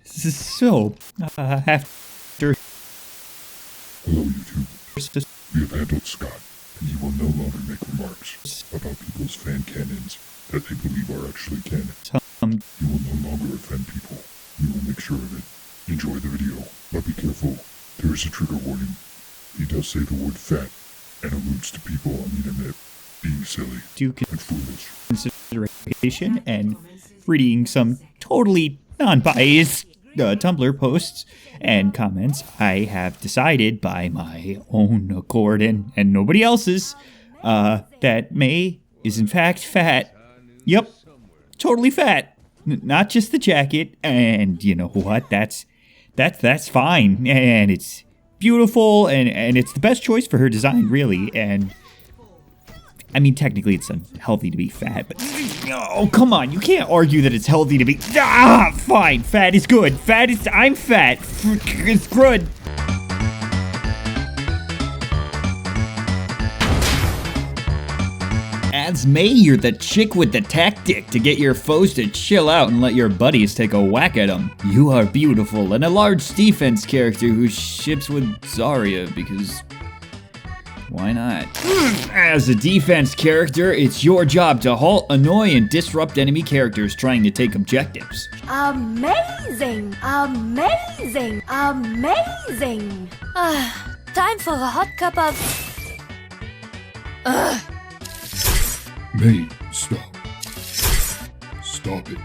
So, after... Hello, YouTube. We have handled Scott, and he will no longer make remarks about people's fan canons that they believe are actually canon. He will no longer offend people. We will make sure of it. Enjoy the video, but be careful. There is a trigger warning. He does say the word fat, and alludes to people on the internet being silly and foolish. Consideration and reading some totally non-biased Tumblr posts and comments, I have decided by my own accord and nobody else's that May is in fact fat. Yep, totally fat. Not just the jacket, and you know what? That's fine, and it's beautiful, and it's the best choice for her design, really. And I mean, technically, it's unhealthy to be fat, but oh, come on, you can't argue that it's healthy to be. Fine, fat is good. I'm fat. It's good. As May, you're the chick with the tactic to get your foes to chill out and let your buddies take a whack at them. You are beautiful and a large defense character who ships with Zarya because why not? As a defense character, it's your job to halt, annoy, and disrupt enemy characters trying to take objectives. Amazing! Amazing! Amazing! Time for a hot cup of... May, stop. Stop it.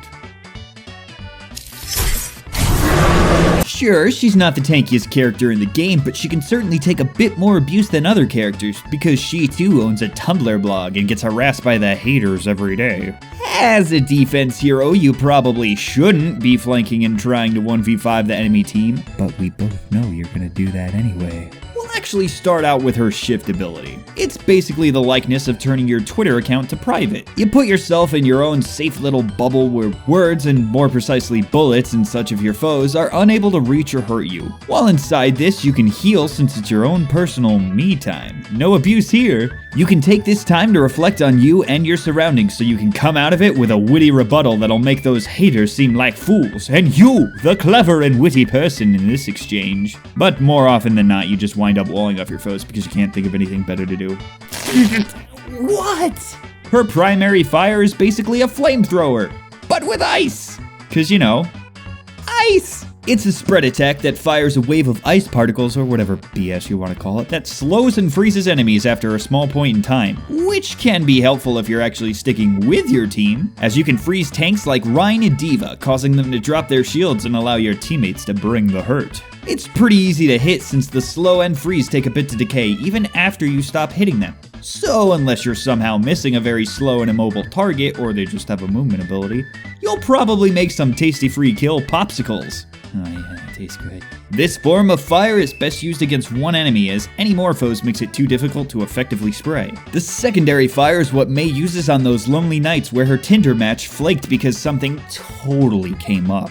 Sure, she's not the tankiest character in the game, but she can certainly take a bit more abuse than other characters, because she too owns a Tumblr blog and gets harassed by the haters every day. As a defense hero, you probably shouldn't be flanking and trying to 1v5 the enemy team, but we both know you're gonna do that anyway. We'll actually start out with her shift ability. It's basically the likeness of turning your Twitter account to private. You put yourself in your own safe little bubble where words, and more precisely bullets and such of your foes, are unable to reach or hurt you. While inside this, you can heal since it's your own personal me time. No abuse here. You can take this time to reflect on you and your surroundings so you can come out of it with a witty rebuttal that'll make those haters seem like fools, and you, the clever and witty person in this exchange. But more often than not, you just wind up walling off your foes because you can't think of anything better to do. What? Her primary fire is basically a flamethrower, but with ice. Cause you know, ice! It's a spread attack that fires a wave of ice particles, or whatever BS you want to call it, that slows and freezes enemies after a small point in time, which can be helpful if you're actually sticking with your team, as you can freeze tanks like Rhine and Diva, causing them to drop their shields and allow your teammates to bring the hurt. It's pretty easy to hit since the slow and freeze take a bit to decay even after you stop hitting them. So unless you're somehow missing a very slow and immobile target, or they just have a movement ability, you'll probably make some tasty free kill popsicles. Oh yeah, it tastes good. This form of fire is best used against one enemy, as any more foes makes it too difficult to effectively spray. The secondary fire is what May uses on those lonely nights where her Tinder match flaked because something totally came up.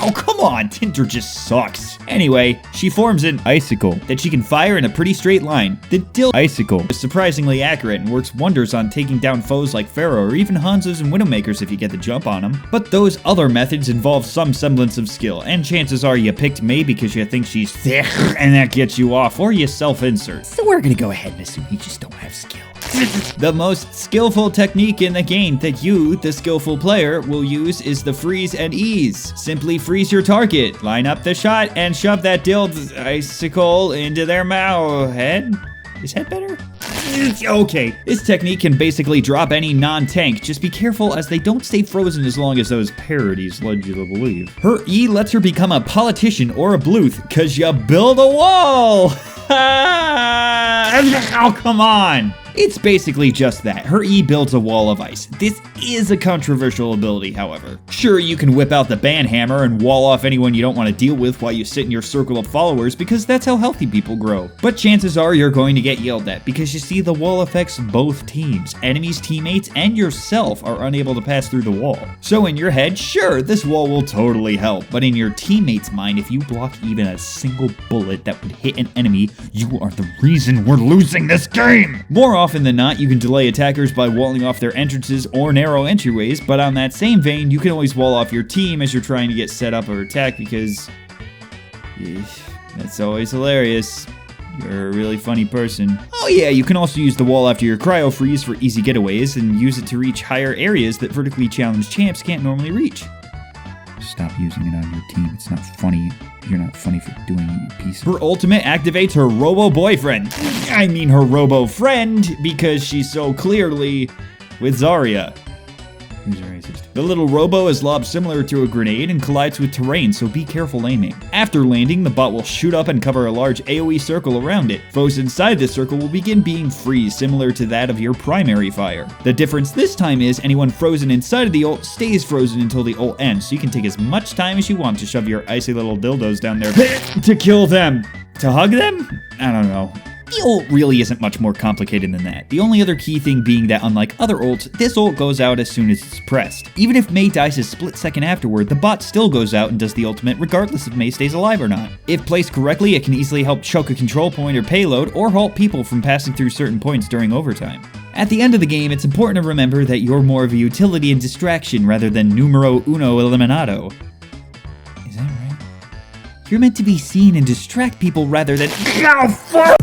Oh, come on, Tinder just sucks. Anyway, she forms an icicle that she can fire in a pretty straight line. The Dill icicle is surprisingly accurate and works wonders on taking down foes like Pharaoh or even Hanzos and Widowmakers if you get the jump on them. But those other methods involve some semblance of skill, and chances are you picked May because you think she's thick and that gets you off, or you self-insert. So we're gonna go ahead and assume you just don't have skill. The most skillful technique in the game that you, the skillful player, will use is the freeze and ease. Simply freeze your target, line up the shot, and shove that dilled icicle into their mouth. Head? Is head better? Okay, this technique can basically drop any non-tank. Just be careful as they don't stay frozen as long as those parodies led you to believe. Her E lets her become a politician or a Bluth, cause you build a wall! Oh, come on! It's basically just that. Her E builds a wall of ice. This is a controversial ability, however. Sure, you can whip out the ban hammer and wall off anyone you don't want to deal with while you sit in your circle of followers, because that's how healthy people grow. But chances are you're going to get yelled at, because you see the wall affects both teams. Enemies, teammates, and yourself are unable to pass through the wall. So in your head, sure, this wall will totally help, but in your teammate's mind, if you block even a single bullet that would hit an enemy, you are the reason we're losing this game! More often often than not, you can delay attackers by walling off their entrances or narrow entryways, but on that same vein, you can always wall off your team as you're trying to get set up or attack because... that's always hilarious. You're a really funny person. Oh yeah, you can also use the wall after your cryo freeze for easy getaways and use it to reach higher areas that vertically challenged champs can't normally reach. Stop using it on your team. It's not funny. You're not funny for doing it, you piece of... Her ultimate activates her robo-boyfriend. I mean her robo-friend, because she's so clearly with Zarya. Who's racist? The little robo is lobbed similar to a grenade and collides with terrain, so be careful aiming. After landing, the bot will shoot up and cover a large AoE circle around it. Foes inside this circle will begin being freeze, similar to that of your primary fire. The difference this time is anyone frozen inside of the ult stays frozen until the ult ends, so you can take as much time as you want to shove your icy little dildos down there to kill them. To hug them? I don't know. The ult really isn't much more complicated than that. The only other key thing being that unlike other ults, this ult goes out as soon as it's pressed. Even if Mei dies a split second afterward, the bot still goes out and does the ultimate regardless if Mei stays alive or not. If placed correctly, it can easily help choke a control point or payload, or halt people from passing through certain points during overtime. At the end of the game, it's important to remember that you're more of a utility and distraction rather than numero uno eliminado. Is that right? You're meant to be seen and distract people rather than... Oh, fuck!